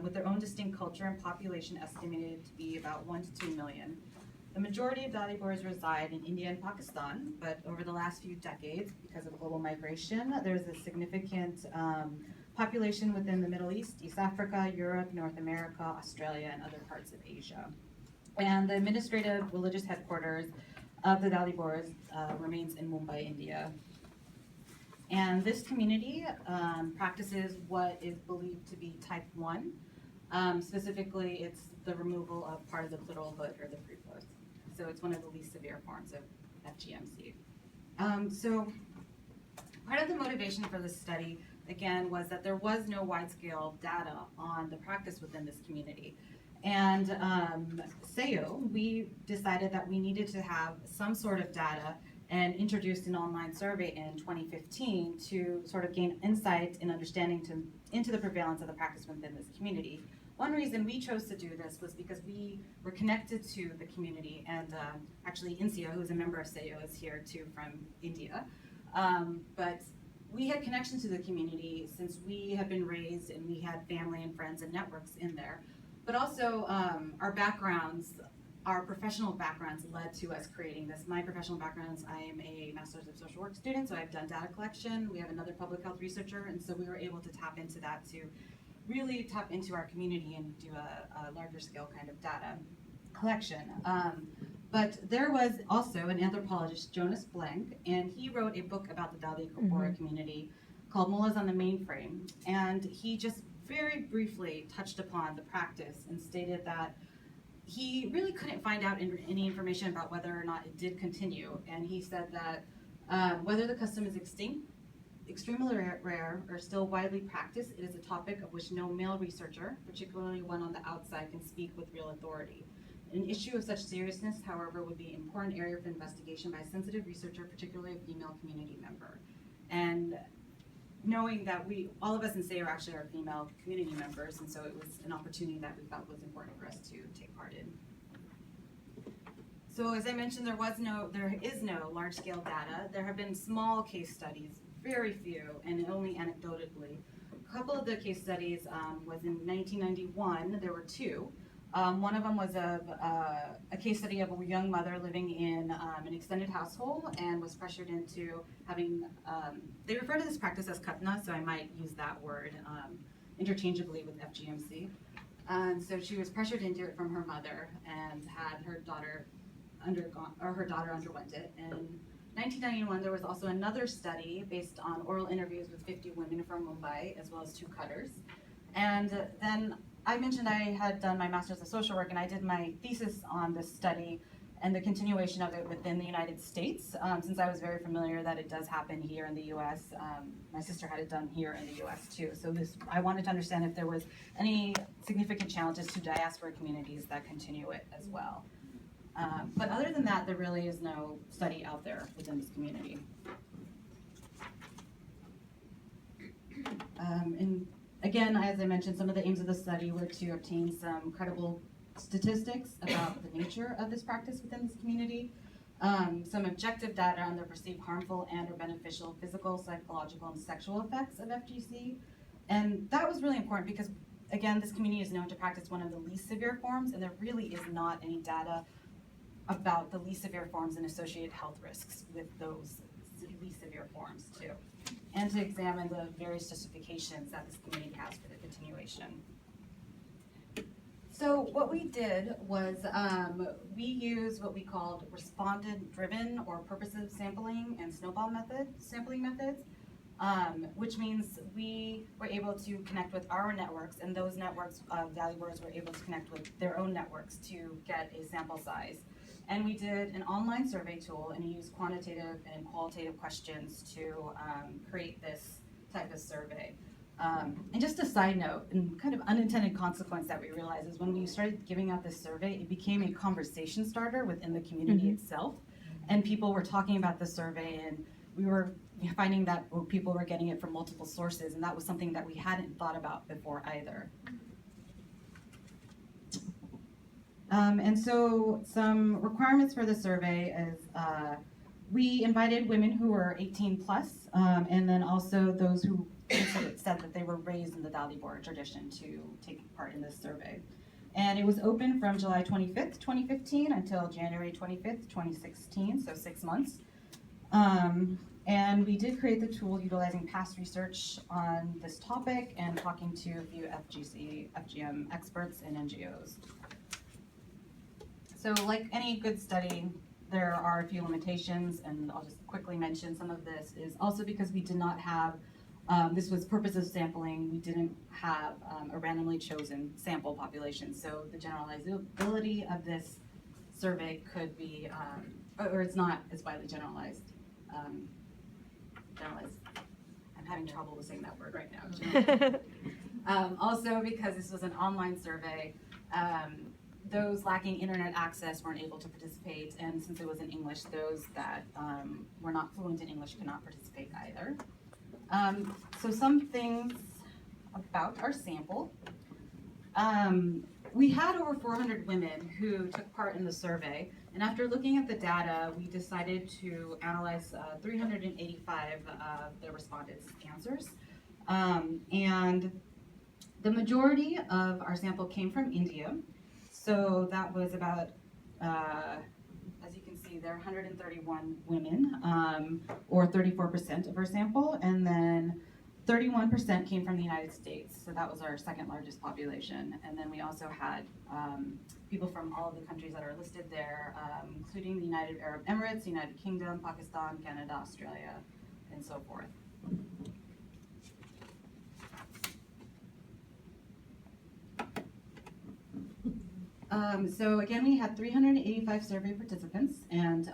with their own distinct culture and population estimated to be about 1 to 2 million. The majority of Dawoodi Bohras reside in India and Pakistan, but over the last few decades, because of global migration, there's a significant population within the Middle East, East Africa, Europe, North America, Australia, and other parts of Asia. And the administrative religious headquarters of the Dawoodi Bohras remains in Mumbai, India. And this community practices what is believed to be type 1. Specifically, it's the removal of part of the clitoral hood or the prepuce. So it's one of the least severe forms of FGMC. So part of the motivation for this study, again, was that there was no wide-scale data on the practice within this community. And SEO, we decided that we needed to have some sort of data and introduced an online survey in 2015 to sort of gain insight and understanding into the prevalence of the practice within this community. One reason we chose to do this was because we were connected to the community, and actually Insia, who's a member of SEO, is here too from India. But we had connection to the community since we had been raised and we had family and friends and networks in there. But also our backgrounds, our professional backgrounds led to us creating this. My professional backgrounds, I am a Master's of Social Work student, so I've done data collection. We have another public health researcher, and so we were able to tap into that to really tap into our community and do a larger scale kind of data collection. But there was also an anthropologist, Jonas Blank, and he wrote a book about the Dawoodi Bohra community called Mullahs on the Mainframe. And he just very briefly touched upon the practice and stated that he really couldn't find out any information about whether or not it did continue. And he said that whether the custom is extinct, extremely rare, or still widely practiced, it is a topic of which no male researcher, particularly one on the outside, can speak with real authority. An issue of such seriousness, however, would be an important area of investigation by a sensitive researcher, particularly a female community member. And knowing that all of us in SEO actually are female community members, and so it was an opportunity that we felt was important for us to take part in. So as I mentioned, there is no large-scale data. There have been small case studies, very few, and only anecdotally. A couple of the case studies was in 1991. There were two. One of them was a case study of a young mother living in an extended household and was pressured into having, they refer to this practice as katna, so I might use that word interchangeably with FGMC. And so she was pressured into it from her mother and had her daughter underwent it. In 1991, there was also another study based on oral interviews with 50 women from Mumbai, as well as 2 cutters. And then I mentioned I had done my Master's of Social Work, and I did my thesis on this study and the continuation of it within the United States, since I was very familiar that it does happen here in the U.S. My sister had it done here in the U.S. too. So I wanted to understand if there was any significant challenges to diaspora communities that continue it as well. But other than that, there really is no study out there within this community. And again, as I mentioned, some of the aims of the study were to obtain some credible statistics about the nature of this practice within this community, some objective data on the perceived harmful and or beneficial physical, psychological, and sexual effects of FGC. And that was really important because, again, this community is known to practice one of the least severe forms, and there really is not any data about the least severe forms and associated health risks with those least severe forms too, and to examine the various justifications that this community has for the continuation. So what we did was we used what we called respondent-driven or purposive sampling and snowball sampling methods, which means we were able to connect with our networks, and those networks of Dawoodi Bohras were able to connect with their own networks to get a sample size. And we did an online survey tool and used quantitative and qualitative questions to create this type of survey. And just a side note, and kind of unintended consequence that we realized is when we started giving out this survey, it became a conversation starter within the community itself. And people were talking about the survey, and we were finding that people were getting it from multiple sources, and that was something that we hadn't thought about before either. And so some requirements for the survey is we invited women who were 18 plus, and then also those who participants said that they were raised in the Dawoodi Bohra tradition to take part in this survey. And it was open from July 25th, 2015 until January 25th, 2016, so 6 months. And we did create the tool utilizing past research on this topic and talking to a few FGM experts and NGOs. So like any good study, there are a few limitations, and I'll just quickly mention some of this is also because we did not have, this was purpose of sampling, we didn't have a randomly chosen sample population. So the generalizability of this survey could be, or it's not as widely generalized. I'm having trouble with saying that word right now. Also because this was an online survey, those lacking internet access weren't able to participate, and since it was in English, those that were not fluent in English could not participate either. So some things about our sample. We had over 400 women who took part in the survey, and after looking at the data, we decided to analyze 385 of the respondents' answers. And the majority of our sample came from India. So that was about, as you can see, there are 131 women, or 34% of our sample, and then 31% came from the United States, so that was our second largest population. And then we also had people from all of the countries that are listed there, including the United Arab Emirates, United Kingdom, Pakistan, Canada, Australia, and so forth. So again, we had 385 survey participants, and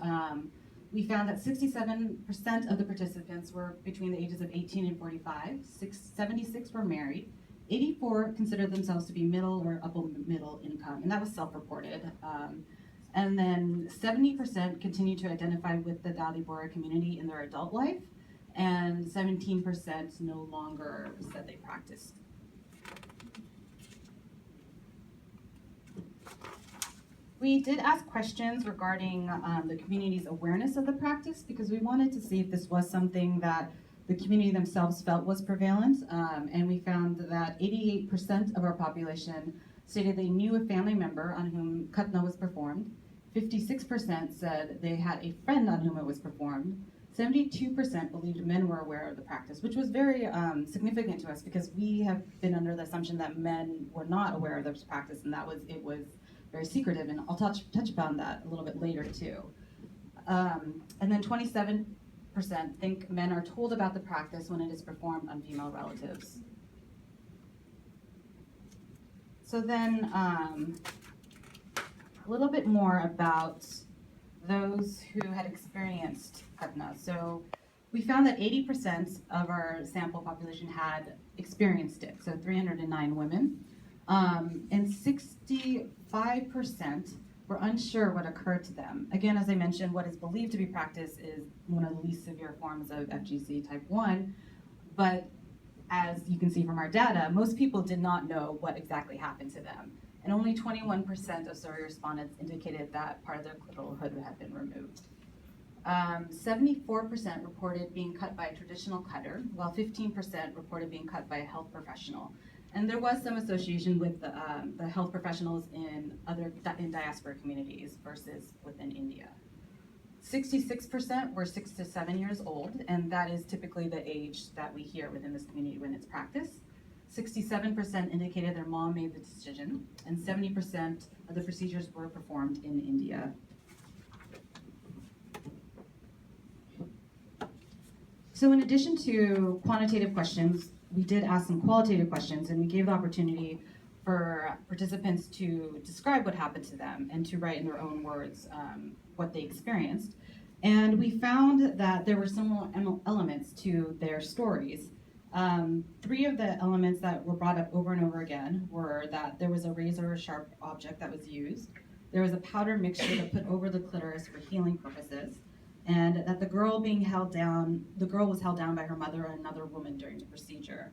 we found that 67% of the participants were between the ages of 18 and 45, 76 were married, 84 considered themselves to be middle or upper middle income, and that was self-reported. And then 70% continued to identify with the Dawoodi Bohra community in their adult life, and 17% no longer said they practiced. We did ask questions regarding the community's awareness of the practice, because we wanted to see if this was something that the community themselves felt was prevalent, and we found that 88% of our population stated they knew a family member on whom Khatna was performed, 56% said they had a friend on whom it was performed, 72% believed men were aware of the practice, which was very significant to us, because we have been under the assumption that men were not aware of this practice, and it was very secretive, and I'll touch upon that a little bit later too. And then 27% think men are told about the practice when it is performed on female relatives. So then a little bit more about those who had experienced Khatna. So we found that 80% of our sample population had experienced it, so 309 women. And 65% were unsure what occurred to them. Again, as I mentioned, what is believed to be practice is one of the least severe forms of FGC type 1, but as you can see from our data, most people did not know what exactly happened to them. And only 21% of survey respondents indicated that part of their clitoral hood had been removed. 74% reported being cut by a traditional cutter, while 15% reported being cut by a health professional. And there was some association with the health professionals in diaspora communities versus within India. 66% were 6 to 7 years old, and that is typically the age that we hear within this community when it's practiced. 67% indicated their mom made the decision, and 70% of the procedures were performed in India. So in addition to quantitative questions, we did ask some qualitative questions, and we gave the opportunity for participants to describe what happened to them and to write in their own words what they experienced. And we found that there were similar elements to their stories. 3 of the elements that were brought up over and over again were that there was a razor sharp object that was used, there was a powder mixture to put over the clitoris for healing purposes, and that the girl was held down by her mother and another woman during the procedure.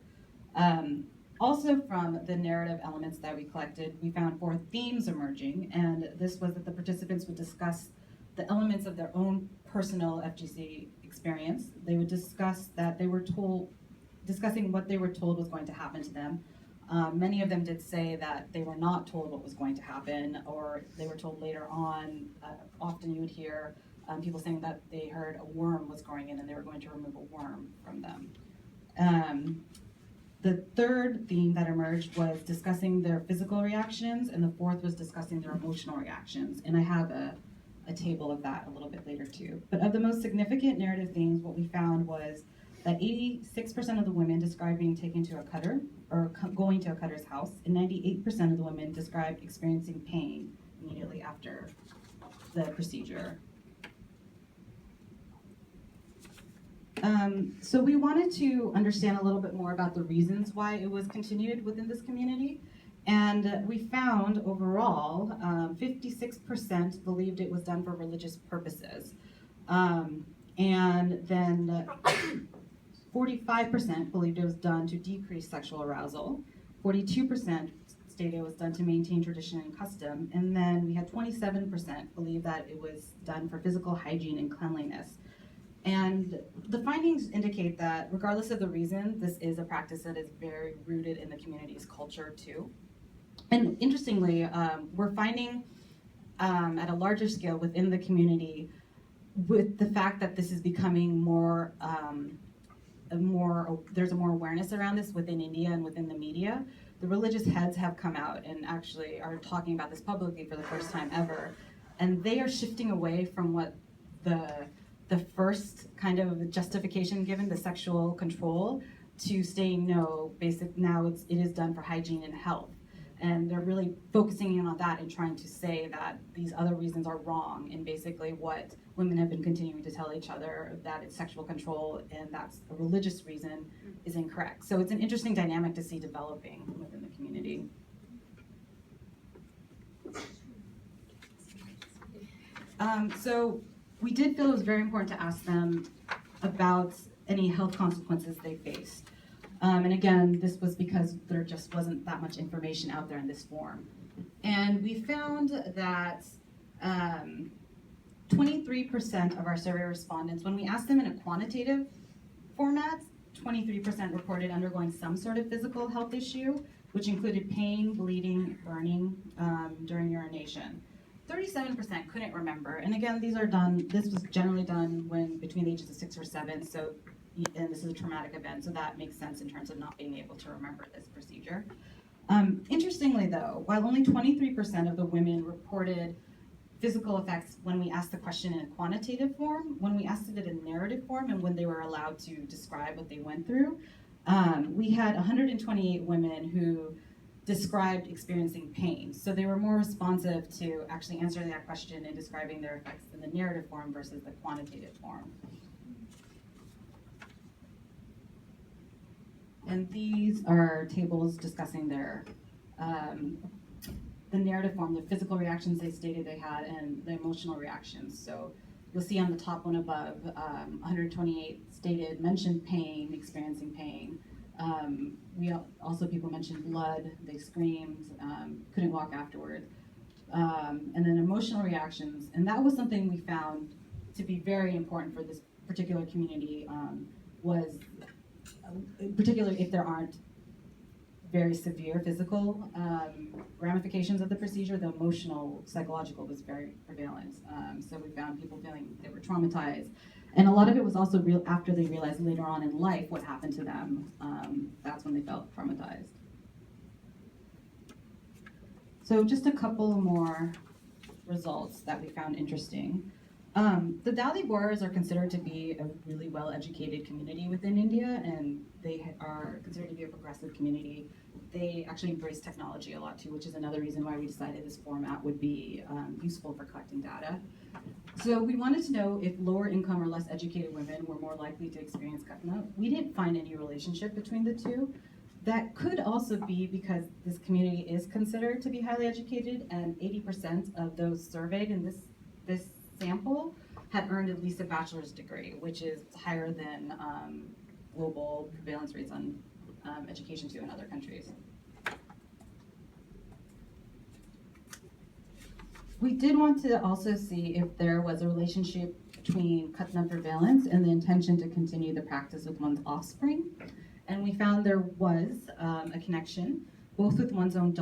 Also from the narrative elements that we collected, we found 4 themes emerging, and this was that the participants would discuss the elements of their own personal FGC experience. They would discuss that they were told discussing what they were told was going to happen to them. Many of them did say that they were not told what was going to happen, or they were told later on. Often you would hear people saying that they heard a worm was growing in and they were going to remove a worm from them. The third theme that emerged was discussing their physical reactions, and the fourth was discussing their emotional reactions. And I have a table of that a little bit later too. But of the most significant narrative themes, what we found was that 86% of the women described being taken to a cutter or going to a cutter's house, and 98% of the women described experiencing pain immediately after the procedure. So we wanted to understand a little bit more about the reasons why it was continued within this community. And we found overall, 56% believed it was done for religious purposes. And then 45% believed it was done to decrease sexual arousal. 42% stated it was done to maintain tradition and custom. And then we had 27% believe that it was done for physical hygiene and cleanliness. And the findings indicate that regardless of the reason, this is a practice that is very rooted in the community's culture too. And interestingly, we're finding at a larger scale within the community, with the fact that this is becoming there's more awareness around this within India and within the media. The religious heads have come out and actually are talking about this publicly for the first time ever. And they are shifting away from what the first kind of justification given, the sexual control, to saying no, now it is done for hygiene and health. And they're really focusing in on that and trying to say that these other reasons are wrong, and basically what women have been continuing to tell each other, that it's sexual control and that's a religious reason, is incorrect. So it's an interesting dynamic to see developing within the community. So we did feel it was very important to ask them about any health consequences they faced. And again, this was because there just wasn't that much information out there in this form. And we found that 23% of our survey respondents, when we asked them in a quantitative format, 23% reported undergoing some sort of physical health issue, which included pain, bleeding, burning during urination. 37% couldn't remember. And again, this was generally done when between the ages of 6 or 7, and this is a traumatic event, so that makes sense in terms of not being able to remember this procedure. Interestingly though, while only 23% of the women reported physical effects when we asked the question in a quantitative form, when we asked it in a narrative form and when they were allowed to describe what they went through, we had 128 women who described experiencing pain. So they were more responsive to actually answering that question and describing their effects in the narrative form versus the quantitative form. And these are tables discussing their the narrative form, the physical reactions they stated they had, and the emotional reactions. So you'll see on the top one above, 128 mentioned pain, experiencing pain. People mentioned blood, they screamed, couldn't walk afterward. And then emotional reactions, and that was something we found to be very important for this particular community, was particularly if there aren't very severe physical ramifications of the procedure, the emotional, psychological was very prevalent. So we found people feeling they were traumatized. And a lot of it was also real after they realized later on in life what happened to them. That's when they felt traumatized. So just a couple more results that we found interesting. The Dawoodi Bohras are considered to be a really well-educated community within India, and they are considered to be a progressive community. They actually embrace technology a lot too, which is another reason why we decided this format would be useful for collecting data. So we wanted to know if lower income or less educated women were more likely to experience Khatna. We didn't find any relationship between the two. That could also be because this community is considered to be highly educated, and 80% of those surveyed in this sample had earned at least a bachelor's degree, which is higher than global prevalence rates on education too in other countries. We did want to also see if there was a relationship between Khatna prevalence and the intention to continue the practice with one's offspring. And we found there was a connection, both with one's own